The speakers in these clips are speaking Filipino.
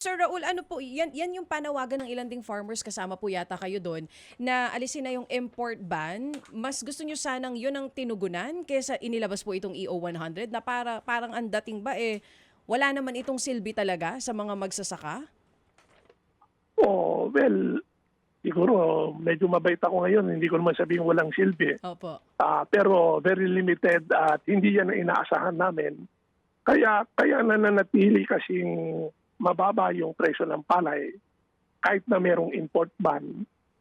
Sir Raul, ano po, yan yung panawagan ng ilan ding farmers, kasama po yata kayo doon, na alisin na yung import ban. Mas gusto nyo sanang yun ang tinugunan kaysa inilabas po itong EO 100 na parang ang dating ba wala naman itong silbi talaga sa mga magsasaka? Oh, well, siguro medyo mabait ako ngayon. Hindi ko naman sabihin walang silbi. Opo. Pero very limited at hindi yan ang inaasahan namin. Kaya nananatili kasing mababa yung presyo ng palay kahit na merong import ban.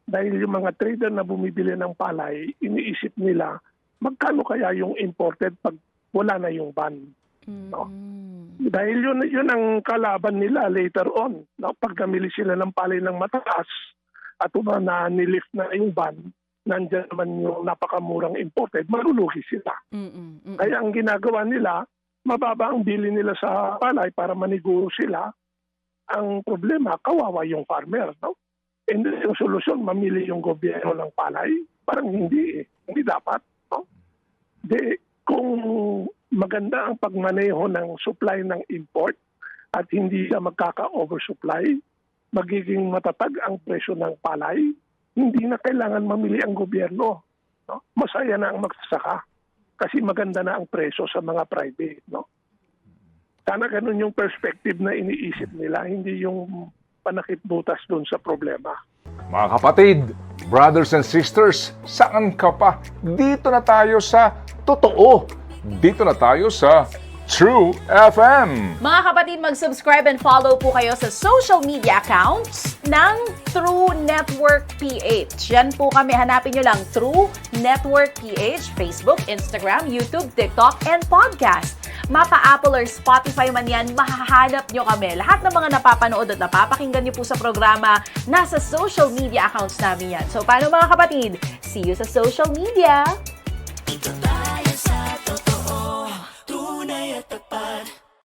Dahil yung mga trader na bumibili ng palay, iniisip nila magkano kaya yung imported pag wala na yung ban. No? Dahil yun ang kalaban nila later on. No? Pag namili sila ng palay ng mataas at na nilift na yung ban, nandiyan naman yung napakamurang imported, malulugi sila. Kaya ang ginagawa nila, mababa ang bili nila sa palay para maniguro sila. Ang problema, kawawa yung farmer. No? Hindi yung solusyon, mamili yung gobyerno ng palay. Parang hindi dapat. No? Kung maganda ang pagmaneho ng supply ng import at hindi siya magkaka-oversupply, magiging matatag ang presyo ng palay, hindi na kailangan mamili ang gobyerno. No? Masaya na ang magsasaka kasi maganda na ang presyo sa mga private. No? Sana ganun yung perspective na iniisip nila, hindi yung panakit butas doon sa problema. Mga kapatid, brothers and sisters, saan ka pa? Dito na tayo sa totoo. Dito na tayo sa True FM. Mga kapatid, mag-subscribe and follow po kayo sa social media accounts ng True Network PH. Yan po kami, hanapin nyo lang True Network PH, Facebook, Instagram, YouTube, TikTok, and podcast. Mapa Apple or Spotify man yan, mahahanap nyo kami. Lahat ng mga napapanood at napapakinggan nyo po sa programa, nasa social media accounts namin yan. So paano mga kapatid? See you sa social media!